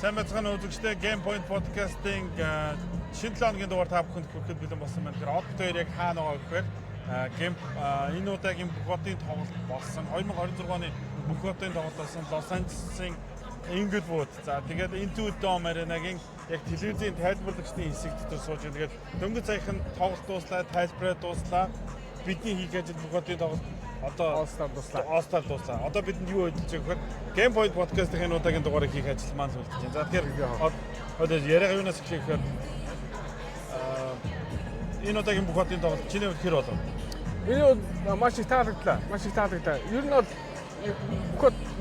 Сайн байцгаана үзэгчдээ Game Point Podcast-ийн шинэ 7 хоногийн дугаар та бүхэнд хүрэхэд бэлэн болсон байна. Тэгэхээр од дээр яг хаана байгаа гэхээр энэ удаагийн Бухотын тоглолт болсон. 2026 оны Бухотын тоглолт болсон Лос Анжелесийн Inglewood. За тэгээд Into Dome Arena-гийн яг телевизийн тайлбарлагчдын хэсэг дотор сууж байгаа. Тэгээд дөнгөж саяхан тоглолт дуслаа, тайлбараа дуслаа. Бидний хийх ажил Бухотын тоглолт одоо All-Star дуслаа. Одоо бидэнд юу ажиллаж байгаа гэхээр Game Point Podcast-ийн энэ удаагийн дугаарыг хийх ажил маань үлдэж байна. За тэгэхээр одоо яриага юунаас эхлэхээр энэ удаагийн Бухотын тоглолт чиний хувьд хэр болов? Энэ маш их таалагдлаа. Ер нь бол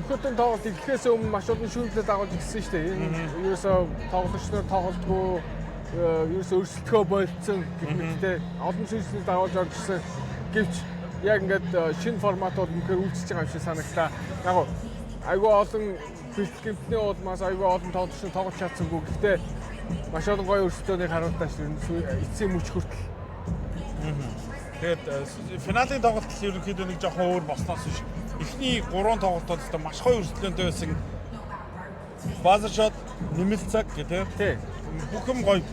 Бухотын тоглолт эхлэхээс өмнө маш олон шүүмжлэлд агуулж ирсэн шүү дээ. Энэ ерөөсөө тоглогчдоор тоглолтгүй ерөөсөө өрсөлдөхөө болцсон гэх мэттэй олон шүүмжлэлд агуулж ирсэн. Гэвч яг ингээд шинэ форматууд үнэхээр үйлчилж байгаа юм шиг санагдлаа. Яг айгүй олон бэлтгэмтний улмаас айгүй олон тоглогчид тоглож чадсангүй. Гэхдээ маш олон гоё өрсөлдөөнийг харуултаа эцсийн мөч хүртэл. Тэгээд финалийн тоглолт ерөнхийдөө нэг жоохон өөр болсноос биш. Эхний 3 тоглолтод ч маш гоё өрсөлдөөнтэй байсан. Базар шот, нэмэлт цаг гэдэг тийм бүхэм гоё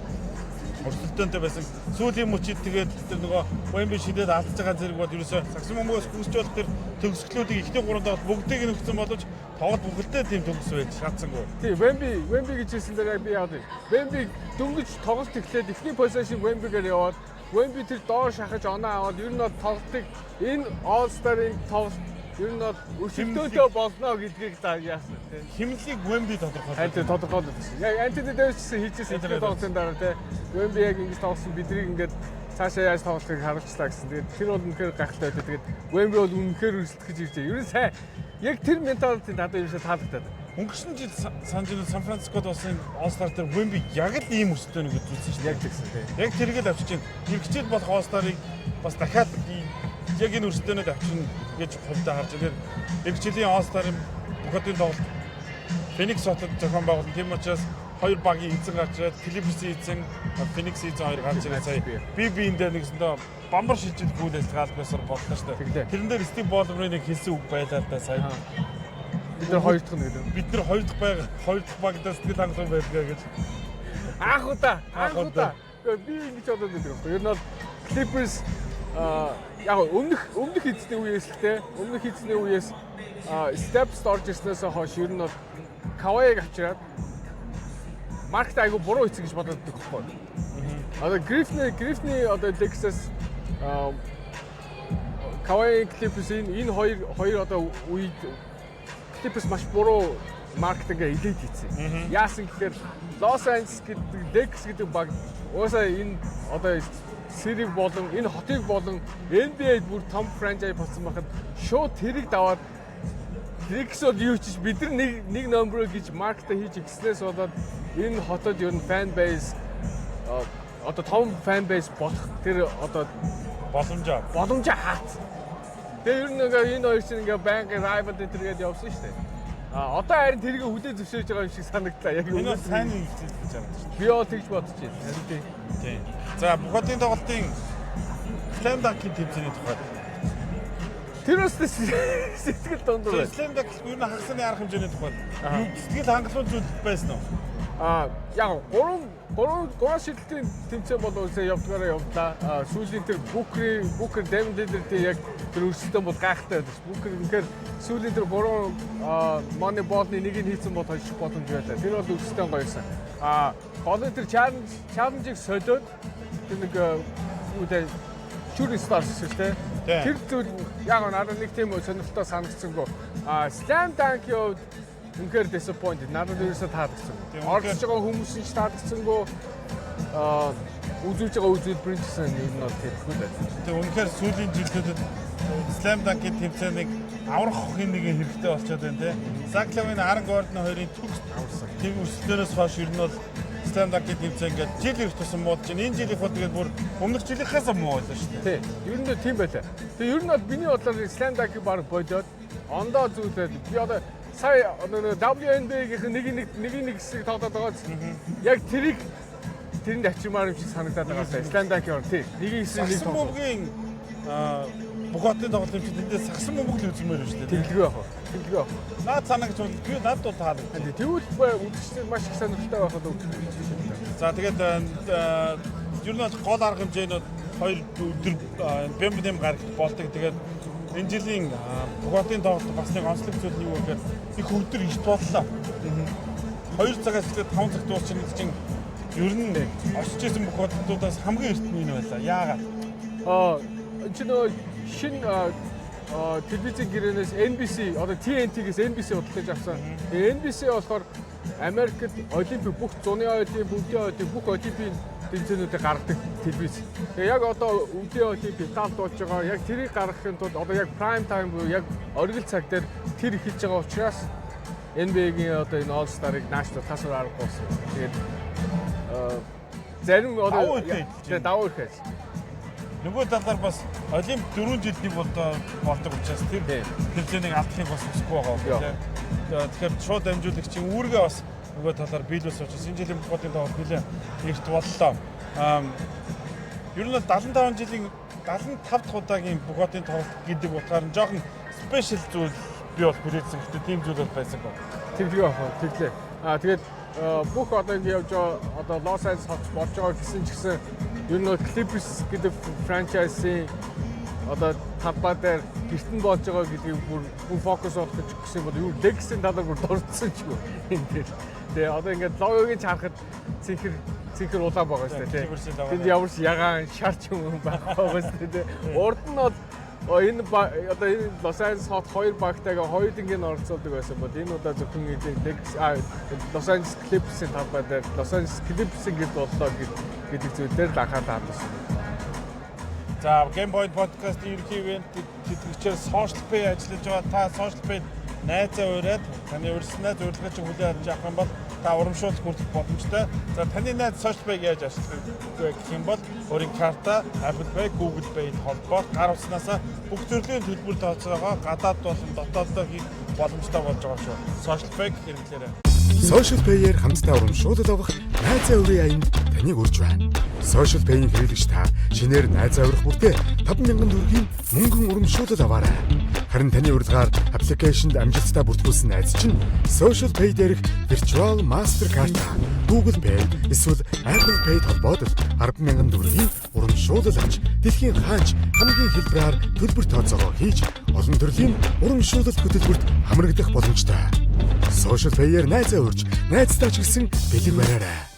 өрсөлдөөнтэй байсан. Сүүлийн мөчид тэгээд тэр нөгөө Wemby шидэд алдаж байгаа зэрэг бол ерөөсөө сагсан бөмбөгөөс хүсч болох тэр төгсгөлүүдийг эхний 3 тоглолт бүгдийг нь өгсөн боловч тоглолт бүхэлдээ тийм төгс байж шаардсангүй. Тийм Wemby гэж хэлсэн дээр би яа вэ? Wemby дөнгөж тоглолт эхлээд эхний позишн Wemby-гээр яваад Wemby тэр доор шахаж оноо аваад ер нь бол тоглолтыг энэ All-Star-ийн тоглолт ер нь бол өрсөлдөөнтэй болно гэдгийг яасан тийм. Химлийг Wemby тодорхойлсон. Тодорхойлсон. Яг Anthony Davis хийжсэн ихний тоглолтын дараа тийм. Wemby яг ингэж тоглосон биднийг ингээд цаашаа яаж тоглохыг харуулчлаа гэсэн. Тэгээд тэр бол үнэхээр гайхалтай байдаг. Тэгээд Wemby бол үнэхээр өрсөлдөх гэж ирж байгаа. Ер нь сайн яг тэр менталитет надад ерөөсөө таалагдаад. Өнгөрсөн жил Сан Францискод болсон All-Star дээр Wemby яг л ийм өрсөлдөөнийг үзүүлсэн шүү дээ. Яг тэгсэн тийм. Яг тэргээл авчиж байна. Хэрэгжил болох All-Star-ыг бас дахиад яг энэ өрсөлдөөнөд авчирна гэж хувьдаа харж байгаа. Эх жилийн All-Star-ын Бухотын тоглолт Phoenix хотод зохион байгуулсан. Тийм учраас хоёр багийн эзэн гарч ирээд Clippers-ийн эзэн, Phoenix-ийн эзэн хоёр гарч ирээд сая биендээ нэгсэндээ бамбар шилжил бүл ялгаалбасаар боллоо шүү дээ. Тэрэн дээр Steve Ballmer-ыг нэг хэлсэн үг байлаа да сая. Бид нар хоёр дахь нь гэдэг. Бид нар хоёр дахь багтаа сэтгэл хангалуун байлгаа гэж. Аах удаа. Би ингэж бодоод байдаг. Ер нь бол Clippers яг өмнөх эзний үеэс Steps орж ирснээс хойш ер нь бол Kawhi-г авчираад маркет айгу буруу хийсэн гэж бодоод байдаг байхгүй. Одоо Griffin одоо Texas Kawhi Clippers энэ хоёр одоо үед Clippers маш буруу маркетингээ илээд хийсэн. Яасан гэхээр Los Angeles гэдэг Dex гэдэг баг уусаа энэ одоо сэрийг болон энэ хотыг болон NBA-д бүр том франчайз болсон байхад шууд тэрийг даваад Триксод юу ч бид нар нэг номер гэж маркетинг хийж гиснээс болоод энэ хотод ер нь фан бейс одоо том фан бейс болох тэр одоо боломж хаат. Тэгээ ер нь энэ хоёр чинь ингээ банк rival гэдэргээд явсан шүү дээ. Одоо харин тэрийг хүлээ зөвшөөрж байгаа юм шиг санагдлаа. Яг энэ сайн юм гэж байна шүү дээ. Би одоо тэгж бодож байна. Тийм. За Бухотын тоглолтын Slam Dunk-ийн тэмцээний тухай. Тэр өстө сэтгэл дундуур байна. Slam Dunk ер нь хагасны арга хэмжээний тухай. Сэтгэл хангалуун зүйл байсан уу? Яг гурван шилжилтийн тэмцээн бол үсээ явдгаараа явлаа. Сүүлийн тэр Booker Devin Lillard яг тэр өрсөлдөөн бол гайхалтай байдаг. Booker үнэхээр сүүлийн тэр 3 money ball-ны нэгийг хийсэн бол хожих боломж байлаа. Тэр бол өрсөлдөөн гоёсэн. Голын тэр challenge-ийг солиод тэр нэг үүтэй shooting stars шүү дээ. Тэр зүйл яг надад нэг тийм сонирхолтой санагдсангүй. Slam Dunk-ийн үнэхээр disappointed. Надад ерөөсөө таалагдсан. Орж байгаа хүмүүс нь ч таалагдсангүй. Үзүүлж байгаа үзүүлбэр нь гэсэн юм нь тэгэхгүй л байна. Тэгээ үнэхээр сүүлийн жилүүдэд Slam Dunk-ийн тэмцээнийг аврах нэг хэрэгтэй болчиход байна те. Zach LaVine, Aaron Gordon хоёрын төгс авсан. Тийм өрсөлдөөнөөс хойш ер нь бол Slam Dunk-ийн тэмцээн ингээд жил ирэх тусам мууд чинь энэ жилийнх бол тэгээд бүр өмнөх жилийнхээс муу байлаа шүү дээ. Тийм. Ер нь тийм байлаа. Тэгээ ер нь бол миний бодлоор Slam Dunk-ийг баг бодоод ондоо зүйлээд би одоо сая WNBA-гийн нэг хэсэг тоглоод байгаа. Яг тэрэнд ачимаар юм шиг санагдаад байгаа. Slam Dunk-ийн тийм. Нэг хэсэг нэг тоглоо. бүх хотын тоглолтын тэндээс сагсан бөмбөг л үзмээр байна шүү дээ. Тэглэгээ авах. Тэглэгээ авах. Наад санаа гэж бол би надад бол таалагдсан. Тэгвэл үзэгчдээ маш их сонирхолтой байхад өгсөн. За тэгээд ер нь гол арга хэмжээнүүд 2 өдөр бэмбэм гарагт болдог. Тэгээд энэ жилийн бүх хотын тоглолт бас нэг онцлог зүйл нь юу вэ гэхээр их өдөр иш боллоо. 2 цагаас эхлээд 5 цаг дуусчихна гэж чинь ер нь очиж исэн бүх хотуудаас хамгийн эртний нь байлаа. Яагаад? Чи нөгөө шинэ телевизийн гэрээнээс NBC одоо TNT-гээс NBC удалж авсан. NBC болохоор Америкт олимпик бүх зуны ойлын, бүгдийн ойлын, бүх олимпийн тэмцээнүүдийг гаргадаг телевиз. Тэгээ яг одоо өвлийн олимпик талд болж байгаа. Яг тэрийг гаргахын тулд одоо яг prime time буюу яг оргил цаг дээр тэр эхэлж байгаа учраас NBA-гийн одоо энэ All Star-ыг нааштай тасвар арга болсон. Тэгээд зарим одоо давуу их байж. Нөгөө талаар бас олимп 4 жилийн болдог учраас тэр тэмцээнийг алдахыг бас хүсэхгүй байгаа. Тэгэхээр шууд дамжуулагчийн үүргээ бас нөгөө талаар биелүүлсэн учраас энэ жилийн бүх хотын тоглолт нэлээд эрт боллоо. Ер нь 75 жилийн 75 дахь удаагийн бүх хотын тоглолт гэдэг утгаар нь жоохон спешиал зүйл би бол хүрээсэн. Гэхдээ тийм зүйл бол байсан гоо. Тэглэгээ авах. Тэглээ. Тэгээд бүх одоо ингэ явж байгаа одоо Лос Анжелес хотч болж байгаа гэсэн ч гэсэн ер нь Clippers гэдэг франчайзын одоо талбай дээр гэртэн болж байгаа гэдгийг бүр фокус болгох гэсэн бол юу Legacy талаар бүр дурдсан ч юу энэ дээр. Тэгээ одоо ингээд логогийн харахад цэнхэр улаан байгаа шүү дээ. Тэнд ямар ч ягаан шарч юм байхгүй байгаа шүү дээ. Урд нь бол энэ одоо энэ Лос Анжелес хот 2 багтайгаа 2 дингийн оролцуулдаг байсан бол энэ удаа зөвхөн Лос Анжелес Clippers-ийн талбай дээр Лос Анжелес Clippers-ийн гэрд боллоо гэдэг зүйлээр л анхаарал хандсан. За Game Point podcast-ийн ерөнхий ивент тэтгэгчээр Social Pay ажиллаж байгаа. Та Social Pay найзаа ураад таны урьдчилан зөвлөгөөч хүлээн авч явах юм бол та урамшуулах хүртэх боломжтой. За таны найз Social Pay яаж ажиллах гэх юм бол өөрийн карта, Apple Pay, Google Pay-д холбоод гар утснасаа бүх төрлийн төлбөр тооцоогоо гадаад болон дотооддоо хийх боломжтой болж байгаа шүү. Social Pay хэрэглээрэй. Social Pay-ээр хамтдаа урамшуулал авах найзаа урийн аянд таныг урьж байна. Social Pay-ийн хэрэглэгч та шинээр найзаа урих бүртээ 5,000 төгрөгийн мөнгөн урамшуулал аваарай. Харин таны урилгаар аппликейшнд амжилттай бүртгүүлсэн найз чинь Social Pay дээрх Virtual Mastercard, Google Pay эсвэл Apple Pay-д холбоод 10,000 төгрөгийн урамшуулал авч дэлхийн хаач хамгийн хэлбэрээр төлбөр тооцоогоо хийж олон төрлийн урамшуулал хөтөлбөрт хамрагдах боломжтой. Social Pay-ээр найзаа урьж, найзтай ч гэсэн бэлэг бариарай.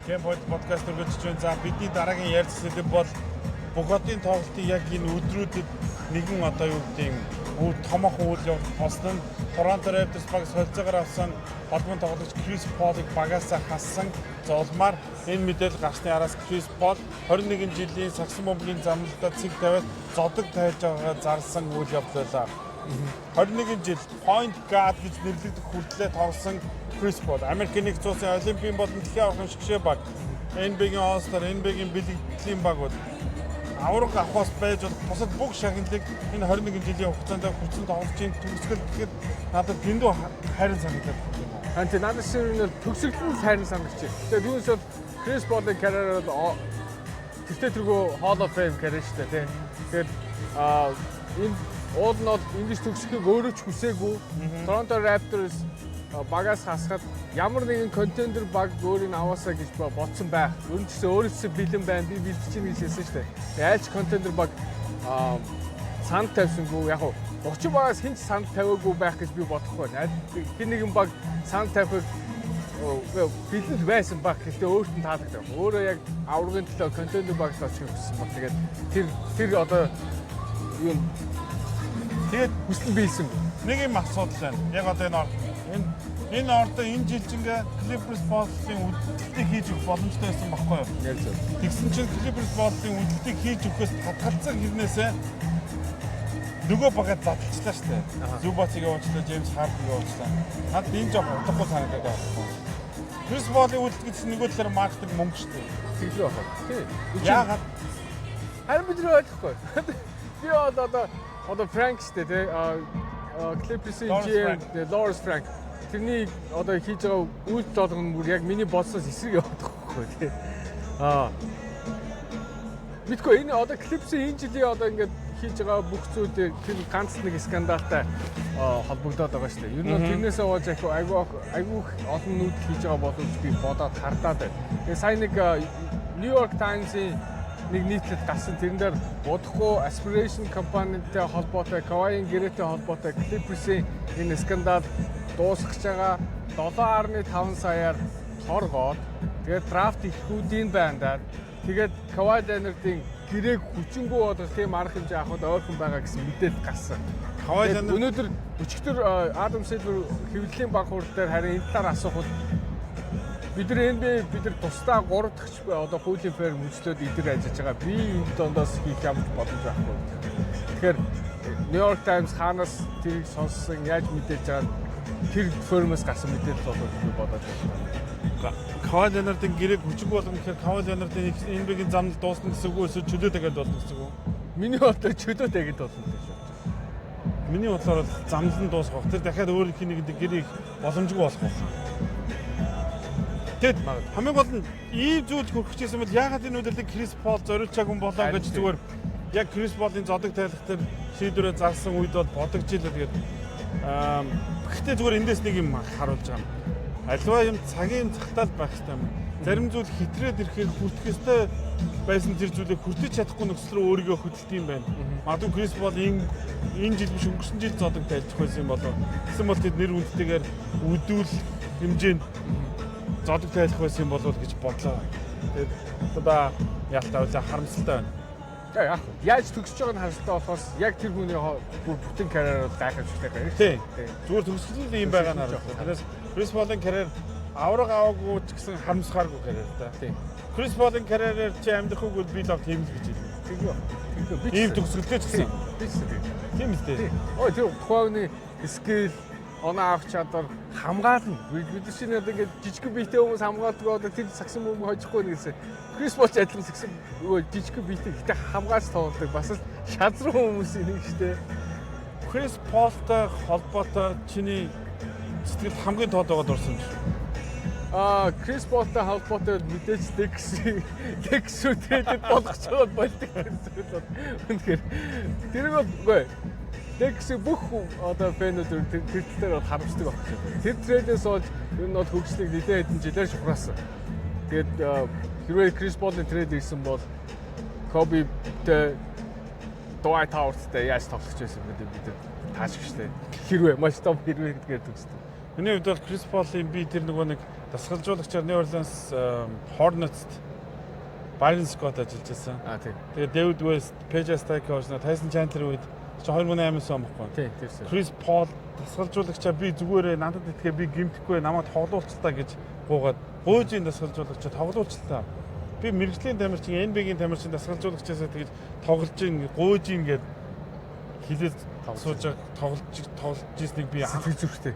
Game Point podcast үргэлжлэж байна. За бидний дараагийн ярилцах сэдэв бол бүх хотын тоглолтын яг энэ өдрүүдэд нэгэн одоо юу гэдэг нь томоохон үйл явдал болсон. Toronto Raptors багс холцоогоор авсан холбоон тоглогч Chris Paul-ыг багаасаа хассан. Золмаар энэ мэдээлэл гарсны араас Chris Paul 21 жилийн сагсан бөмбөгийн замналдаа цэг тавиад зодог тайлж байгаагаа зарласан үйл явдал байлаа. 21 жил point guard гэж нэрлэгдэх хүртлээр тоглосон Chris Paul Америкийн нэгдсэн улсын олимпийн болон дэлхийн аврагын шгшээ баг, NBA-гийн All Star, NBA-гийн бэлтгэлийн багууд авраг авахаас байж болох бусад бүх шагналыг энэ 21 жилийн хугацаанд хүчин тоглолтын төгсгөл гэхэд надад дэндүү хайрын санагдаад байна. Харин надад шинэ төгсгөл нь хайрын санагдаж байна. Тэгээд юунес бол Chris Paul-ийн карьер бол тэртээ тэргөө Hall of Fame карьер шүү дээ, тийм. Тэгээд энэ уул нь ингэж төгсөхийг өөрөө ч хүсээгүй. Toronto Raptors багаас хасахад ямар нэгэн контендер баг өөрийг аваасаа гэж бодсон байх. Ер нь ч гэсэн өөрөөсөө бэлэн байна. Би бэлдэж чинь гэж хэлсэн шүү дээ. Айлч контендер баг санд тавьсангүй. Яг 30 багаас хэн ч санд тавиагүй байх гэж би бодохгүй байна. Хин нэгэн баг санд тавих бэлэн байсан баг. Гэхдээ өөрт нь таалагдав. Өөрөө яг аврагын төлөө контендер багт очих гэсэн баг. Тэгээд тэр одоо юу тэгээд хүсэл биелсэн. Нэг юм асуудал байна. Яг одоо энэ ордоо энэ жилчингээ Clippers Ball-ын үдэлтийг хийж өгөх боломжтой байсан байхгүй юу? Яг зөв. Тэгсэн чинь Clippers Ball-ын үдэлтийг хийж өгөхөөс татгалцсан хэрнээсээ нөгөө багад задлчлаа шүү дээ. Зубацыг явуулчлаа, James Harden явуулчлаа. Над энэ жоох утгагүй санагдаад байна. Chris Paul-ын үдэлт гэж нөгөө талаар маркетинг мөнгө шүү дээ. Тэглээ байна. Тийм. Яагаад? Харин бид ойлгохгүй. Би одоо Frank шүү дээ, Clippers-ийн GM Lawrence Frank. тэрний одоо хийж байгаа үйлдэл болгоно бүр яг миний бодсоос эсрэг яваад байгаа байхгүй тий. Мэдгүй энэ одоо клипсийн энэ жилийн одоо ингээд хийж байгаа бүх зүйлээ тэр ганц нэг скандалтай холбогдоод байгаа шүү дээ. Ер нь тэрнээс болж айгүй олон нүүд хийж байгаа боловч би бодоод хардаад байна. Тэгээ сая нэг New York Times-ийн нэг нийтлэл гарсан тэрэн дээр удахгүй Aspiration компанитай холбоотой, Kawhi-ийн гэрээтэй холбоотой Clippers-ийн энэ скандал дуусгаж байгаа 7.5 саяар торгоод тэгээд драфт ихэхүүдийн байндаа тэгээд Kawhi Leonard-ийн гэрээг хүчингүү бодох тийм арга хэмжээ авахд ойрхон байгаа гэсэн мэдээлэл гарсан. Kawhi Leonard өнөөдөр өчигдөр Adam Silver хэвлэлийн баг хурал дээр харин энэ талаар асуухад бид нар тусдаа 3 дахь одоо хуулийн фэр мөчлөөд идэр ажиллаж байгаа. Би энэ дондоос хийх юм боломж байхгүй. Тэгэхээр New York Times хаанаас тэрийг сонссон, яаж мэдээж байгаа тэр фермээс гарсан мэдээлэл болов би бодоод байна. Kawhi Leonard-ын гэрээг хүчиг болгох гэхээр Kawhi Leonard-ын NBA-ийн замнал дуусна гэсэн үг эсвэл чөлөө дахиад болно гэсэн үг. Миний бодлоор чөлөө дахиад болно гэж байна. Миний бодлоор замнал нь дуусах. Тэр дахиад өөр нэг гэрээг боломжгүй болох байна. Тэгэд хамгийн гол нь ийм зүйл хөрчихсэн бол яагаад энэ үйлдэлийг Chris Paul зориулчаагүй болоо гэж зүгээр яг Chris Paul-ын зодог тайлах дээр шийдвэрээ зарсан үед бол бодогч илээ тэгээд гэхдээ зүгээр эндээс нэг юм харуулж байгаа юм. Альва юм цагийн цагтаал байх хэрэгтэй юм. Зарим зүйл хитрээд ирэхээр хүртэх ёстой байсан тэр зүйлийг хүртэж чадахгүй нөхцөл рүү өөрийгөө хөдөлт юм байна. Магадгүй Chris Paul энэ жил биш өнгөрсөн жил зодог тайлчих байсан юм болоо. Гэсэн бол тэд нэр үндтэйгээр үдүүл хэмжээнд зодог тайлах байсан юм болов гэж бодлоо. Тэгээд одоо яалтаа үлээ харамсалтай байна. Яг яаж төгсөж байгааг нь харамсалтай болохоос яг тэр хүний бүтэн карьер бол гайхамшигтай байна. Тийм. Зүгээр төгсгөл юм байгаа нь харагдав. Тэрээс Chris Paul-ын карьер авраг аваагүй ч гэсэн харамсахааргүй карьер да. Тийм. Chris Paul-ын карьерээр чи амьдрах үгүй би лав тийм л гэж хэлнэ. Тэгвэл ийм төгсгөлтэй ч гэсэн. Би ч тийм л дээ. Ой тэр тухайны скил оноо авах чадвар хамгаална. Бид чинь одоо ингээд жижиг биетэй хүмүүс хамгаалдаг одоо тэр сагсан мөнгө хожихгүй нэгсэн. Chris Paul ч адилхан сагсан жижиг биетэй гэхдээ хамгаалж тоглодог. Бас л шазруу хүмүүс нэг штэ. Chris Paul-тай холбоотой чиний сэтгэл хамгийн тод байгаа дурсан шүү. Chris Paul-тай холбоотой мэдээж Lex-үүдээд болгож байгаа болдог зүйл бол үнэхээр тэр бол Lex бүх одоо фэнүүд тэр дээр бол харамсдаг байна. Тэр трейдээс болж ер нь бол хөгжлийг нэлээд хэдэн жилээр шухраасан. Тэгээд хэрвээ Chris Paul-ын трейд ирсэн бол Kobe-тэй Dwight Howard-тэй яаж тоглох байсан гэдэг бид таашиг штэ. Хэрвээ маш том хэрвээ гэдгээр төгсдөг. Миний хувьд бол Chris Paul-ын би тэр нөгөө нэг дасгалжуулагчаар New Orleans Hornets-т Byron Scott ажиллаж байсан. Тийм. Тэгээд David West, Paige Stoikos, Tyson Chandler үед 2008 он баггүй. Тийм, тийм. Chris Paul дасгалжуулагчаа би зүгээрээ надад итгээ би гимтэхгүй намайг тоглуулчлаа гэж гуугаад бөөжийн дасгалжуулагчаа тоглуулчлаа. Би мэрэгжлийн тамирчин, NBA-гийн тамирчин дасгалжуулагчаасаа тэгж тоглож ийн гуйжийн гэд хилээд сууж тоглож ийснийг би анх зүрхтэй.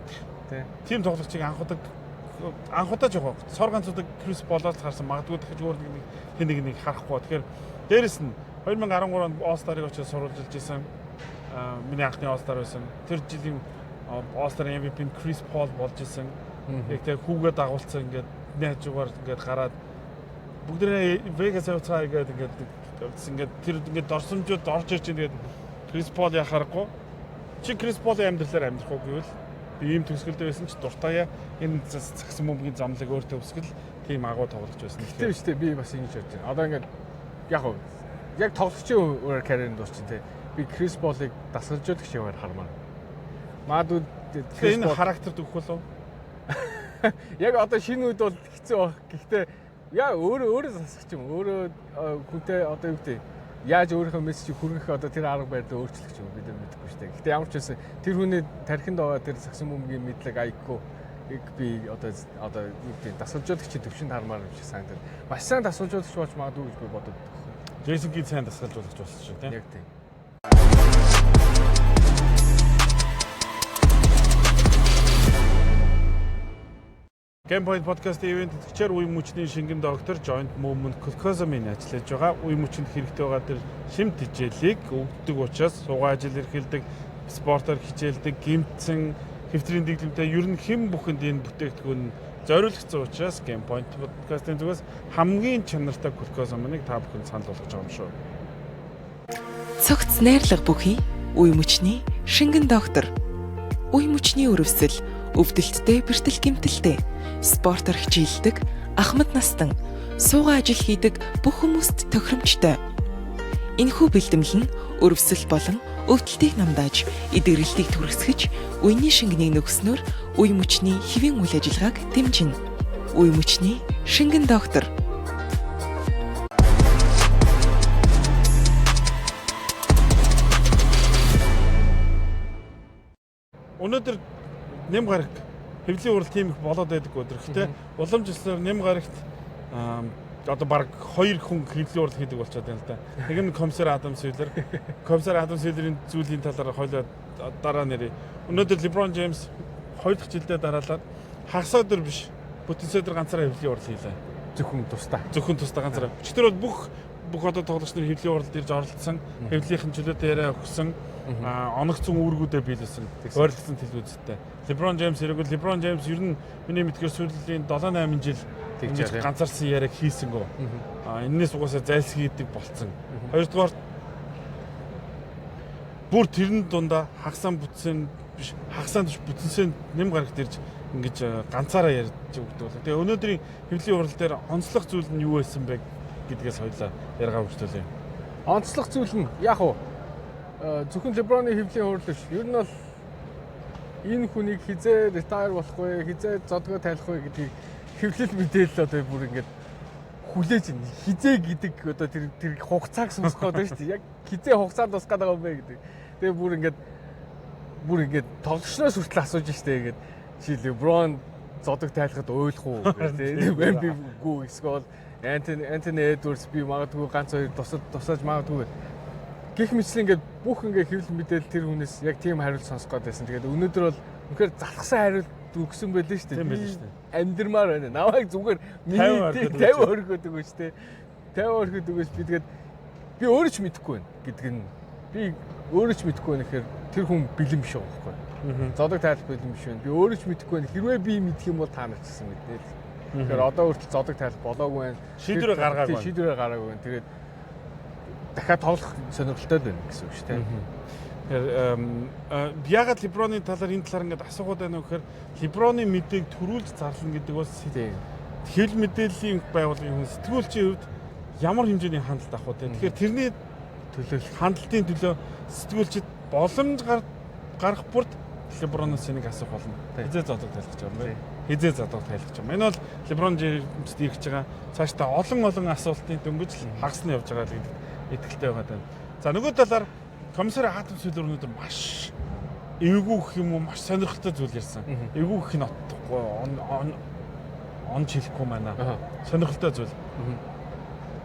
Тийм тоглогчийг анхудаа жоо. Сор ганцудаг Chris Paul-аас харсан магадгүй дахиж өөр нэг харахгүй. Тэгэхээр дээрэс нь 2013 онд All-Star-ыг очиж сурвалж илжсэн. Миний анхны All-Star байсан. Тэр жилийн All-Star MVP нь Chris Paul болж исэн. Яг тэр хүүгээ дагуулсан ингээд найжуугаар ингээд гараад бүгдээ Vegas явцгаа ингээд тэр ингээд дорсомжууд орж ирж ингээд Chris Paul яхахгүй. Чи Chris Paul-ийн амьдралаар амьдрах уу гэвэл ийм төгсгөлтэй байсан ч дуртаяа энэ цагсан бөмбөгийн замлаг өөртөө өсгөл тийм агуу тоглож байсан. Тийм шүү дээ. Би бас ингэж бодож байна. Одоо ингээд яг тоглогчийн өөр карьерын дуусчин тий. Би Chris Paul-ыг дасгалжуулагч яваар хармаар. Магадгүй энэ характер төгөх болов. Яг одоо шинэ үед бол хэцүү баг. Гэхдээ яа өөрөө засагч юм. Өөрөө хүнтэй одоо юу гэдэг яаж өөрийнхөө мессежийг хүргэх одоо тэр арга барилаа өөрчлөх юм бид мэдэхгүй шүү дээ. Гэхдээ ямар ч байсан тэр хүний тархинд байгаа тэр сагсан бөмбөгийн мэдлэг IQ-ыг би одоо юу гэдэг дасгалжуулагчийн төвшөнд хармаар юм шиг санагдав. Маш сайн дасгалжуулагч болж магадгүй гэж би бодод. Jason Kidd сайн дасгалжуулагч болсон шүү тийм. Яг тийм. Game Point podcast event тэтгэгчээр үе мөчний шингэн доктор Joint Movement Colcosum-ийн ажиллаж байгаа. Үе мөчөнд хэрэгтэй байгаа тэр шимт хичээлийг өгдөг учраас сугаа ажил эрхэлдэг, спортоор хичээлдэг, гэмтсэн, хэвтрийн дэглэмтэй ер нь хэн бүхэнд энэ бүтээгдэхүүн зориулагдсан учраас Game Point podcast-ийн зүгээс хамгийн чанартай глюкоз амныг та бүхэн санал болгож байгаа юм шүү. Цогц найрлага бүхий үе мөчний шингэн доктор. Үе мөчний өрөвсөл, өвдөлттэй, бэртэл гэмтэлтэй, спортоор хичээлдэг, ахмад настан, суугаа ажил хийдэг бүх хүмүүст тохиромжтой. Энэхүү бэлтгэл нь өрөвсөл болон өвдөлтийг намдааж, эдгэрэлтийг түргэсгэж, үений шингэнийг нөгснөөр үе мөчний хэвийн үйл ажиллагааг дэмжинэ. Үе мөчний шингэн доктор. Өнөөдөр нэм гараг хэвлэлийн урал тийм их болоод байдаг өдөр. Гэхдээ уламжлалаар нэм гарагт одоо баг 2 хүн хэвлэлийн урал хийдэг болчиход байна л да. Нэг нь комиссар Адам Силлер. Комиссар Адам Силлерийн зүйлийн талаар хойлоо дараа нэрээ. Өнөөдөр LeBron James 2 дахь жилдээ дараалаад хагас өдөр биш бүтэн өдөр ганцаараа хэвлэлийн урал хийлээ. Зөвхөн тусдаа ганцаараа. Өчтөр бол бүх одоо тоглогч нар хэвлэлийн уралд ирж оролцсон, хэвлэлийнхэн чөлөөтэй яриа өгсөн, оногцсон үүргүүдээ биелүүлсэн, ойрлогдсон телевизтэй. LeBron James хэрэггүй. LeBron James ер нь миний мэдгээр сүүлийн 7-8 жил ингэж ганцаарсан яриаг хийсэнгөө. Энээс угаасаа зайлсхийдэг болцсон. Хоёрдугаар бүр тэрэн дундаа хагасаан бүтсэн биш, хагасаан биш бүтэнсэн нэм гарагт ирж ингэж ганцаараа ярьж өгдөг. Тэгээ өнөөдрийн хэвлэлийн урал дээр онцлог зүйл нь юу байсан бэ гэдгээс хоёлаа яргаа өгчлээ. Онцлог зүйл нь яг уу зөвхөн LeBron-ы хэвлэлийн урал биш. Ер нь бол энэ хүнийг хизээ ретайр болох вэ, хизээ зодгоо тайлах вэ гэдгийг хэвлэл мэдээлэл одоо бүр ингэж хүлээж ин хизээ гэдэг одоо тэр хугацааг сонсгоод байна шүү дээ. Яг хизээ хугацаанд тусах гэдэг юм бэ гэдэг. Тэгээ бүр ингэж тоглогчноос хүртэл асууж штэ ингэж чи LeBron зодог тайлахад ойлгох уу гэдэг. Вэмбиггүй эсвэл Anthony Edwards би магадгүй ганц хоёр тусаж магадгүй гэх мэтлэн ингээд бүх ингээд хэвлэл мэдээлэл тэр хүнээс яг тийм хариулт сонсох гээд байсан. Тэгээд өнөөдөр бол үнэхээр залхсан хариулт өгсөн байлээ шүү дээ. Би амьдрмаар байна. Намайг зүгээр 50 өргөд өгөөч те. 50 өргөд өгөөч би тэгээд би өөрөө ч мэдэхгүй байна гэдэг нь би өөрөө ч мэдэхгүй байна гэхээр тэр хүн бэлэн биш байгаа байхгүй. Зодог тайлах бэлэн биш байна. Би өөрөө ч мэдэхгүй байна. Хэрвээ би мэдэх юм бол та нар ч гэсэн мэднэ л. Тэгэхээр одоо хүртэл зодог тайлах болоогүй байна. Шийдвэрээ гаргаагүй байна. Тэгээд дахиад тоглох сонирхолтой байна гэсэн үг шүү дээ. Ягаад LeBron-ы талаар энэ талаар ингээд асуугаад байна вэ гэхээр LeBron-ы мэдээг төрүүлж зарлана гэдэг бол хэл мэдээллийн байгууллагын хүн сэтгүүлчийн хувьд ямар хэмжээний хандлт авах вэ? Тэгэхээр тэрний төлөө хандлтын төлөө сэтгүүлчид боломж гарах бүрд LeBron-оос энийг асуух болно. Хизээ зодог тайлах гэж байгаа юм бэ? Хизээ зодог тайлах гэж байгаа. Энэ бол LeBron James-д ирж байгаа цаашдаа олон асуултын дөнгөж хагасна явж байгаа гэдэг итгэлтэй байгаа даа. За нөгөө талаар комиссар Адам Силлер өнөөдөр маш эвгүй гэх юм уу маш сонирхолтой зүйл ярьсан. Эвгүй гэх нь оттохгүй он жилэхгүй байна. Сонирхолтой зүйл.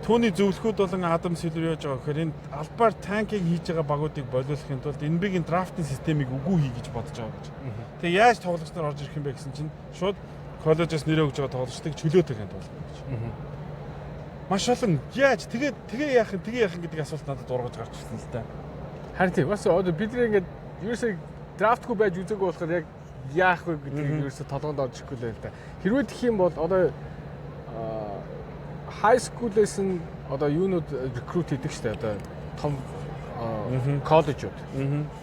Түүний зөвлөхүүд болон Адам Силлер яаж байгаа гэхээр энэ албаар танкинг хийж байгаа багуудыг болиулахын тулд NBA-гийн драфтын системийг үгүй хий гэж бодож байгаа гэж. Тэгээ яаж тоглогч нар орж ирэх юм бэ гэсэн чинь шууд коллежээс нэрээ өгж байгаа тоглогчдыг чөлөөтэй ханд болгох гэж. Маш олон яаж тэгээ яах гэдэг асуулт надад ургаж гарч ирсэн л да. Харин тийм бас одоо бид нэг ингээд ерөөсөө драфтгүй байж үзээгүй болохоор яг яах вэ гэдгийг ерөөсөө толгойд орж ирэхгүй л байл та. Хэрвээ тэх юм бол одоо high school-ээс нь одоо юунууд recruit хийдэг штэ одоо том коллежууд.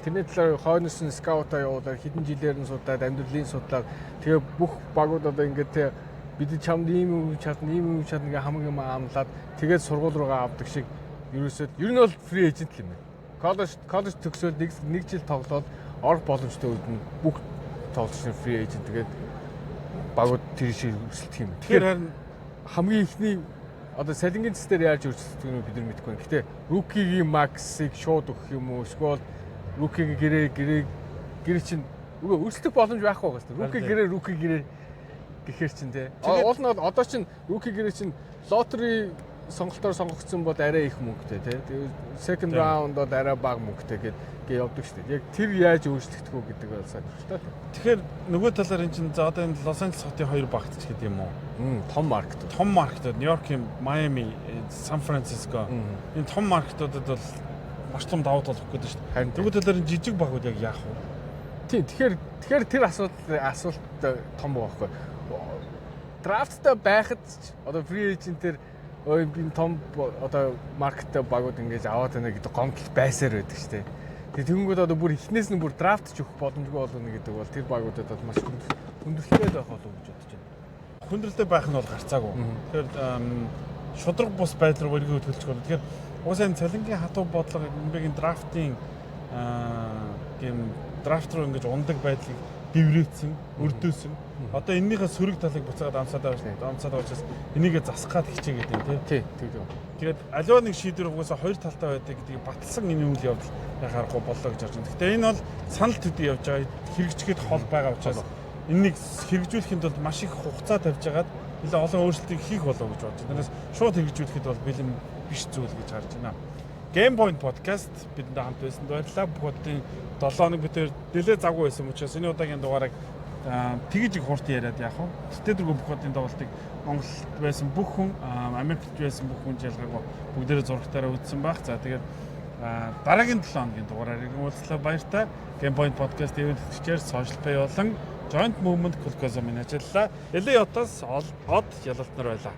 Тэрний талаар хойноос нь скаутаа явуулаад хэдэн жилээр нь судаад амьдралын судлаад тэгээ бүх багууд одоо ингээд бид чамд ийм чадна ингээ хамаг юм амлаад тэгээд сургууль руугаа авдаг шиг ерөөсөө ер нь бол free agent юм байна. Коллеж төгсөөд нэг жил тоглоод орох боломжтой үед нь бүх тоглогчны free agent тэгээд багууд тэр шиг өрсөлдөх юм. Тэгэхээр харин хамгийн ихний одоо салингийн цэс дээр яаж өрсөлдөх нь бид нар мэдэхгүй байна. Гэтэ rookie-гийн max-ыг шууд өгөх юм уу? Эсвэл rookie-гийн гэрээ чинь өрсөлдөх боломж байхгүй байгаа шүү дээ. Rookie гэрээ гэхэр чинь те. Уул нь одоо чинь rookie гэрээ чинь lottery сонголтоор сонгогдсон бол арай их мөнгөтэй те. Тэгээд second round бол арай бага мөнгөтэй гээд явдаг шүү дээ. Яг тэр яаж өөрчлөгдөх үү гэдэг бол сонирхолтой. Тэгэхээр нөгөө талаар энэ чинь за одоо энэ Лос Анжелес хотын хоёр багт ч гэдэг юм уу? Том маркетууд, Нью-Йоркийн Майами, Сан Франциско. Энэ том маркетуудад бол маш том давуу тал өгөх гэдэг шүү дээ. Нөгөө талаар энэ жижиг багууд яг яах вэ? Тийм. Тэгэхээр тэр асуулт том байхгүй. Драфттай байхад одоо free agent-ээр би том одоо маркеттэй багууд ингэж аваад байна гэдэг гомдол байсаар байдаг шүү дээ. Тэгээ тэгэнгүүт одоо бүр эхнээс нь бүр драфт ч өгөх боломжгүй болно гэдэг бол тэр багуудад бол маш хүндрэлтэй байх болов уу гэж бодож байна. Хүндрэлтэй байх нь бол гарцаагүй. Тэгэхээр шудраг бус байдал руу эргөө төлчих болно. Тэгэхээр уусаа энэ цалингийн хатуу бодлого ингийн драфтын гэм драфт руу ингэж ундаг байдлыг дэврээцэн, өрдөөсөн. Одоо энэнийхээ сөрөг талыг буцаад амсаад авчаас энийгээ засгаад хичээгээд юм тий. Тэгээд аливаа нэг шийдвэр угаасаа хоёр талтай байдаг гэдгийг баталсан энэ үйл явдал яхаарахгүй боллоо гэж харж байна. Гэхдээ энэ бол санал төдий явж байгаа хэрэгжихэд хол байгаа учраас энэнийг хэрэгжүүлэхэд бол маш их хугацаа тавьж агаад нэлээд олон өөрчлөлтийг хийх болов гэж бодож байна. Тэрнээс шууд хэрэгжүүлэхэд бол бэлэн биш зүйл гэж харж байна. Game Point podcast бидэнд хамт байсанд баярлалаа. Бүгдийн 7 хоног битээр нэлээд завгүй байсан учраас энэ удаагийн дугаарыг тэгж их хурд яриад яах вэ? Тэд дөрвөн бүхний тоглолтыг Монголд байсан бүх хүн, Америкт байсан бүх хүн ялгаагүй бүгдээрээ зурагтаараа үзсэн байх. За тэгээд дараагийн 7 хоногийн дугаараар уулзлаа баяртай. Game Point podcast event хэвчээр social pay болон Joint Movement Colcosum-ын ажиллалаа. Элей отоос од ялалтнаар байлаа.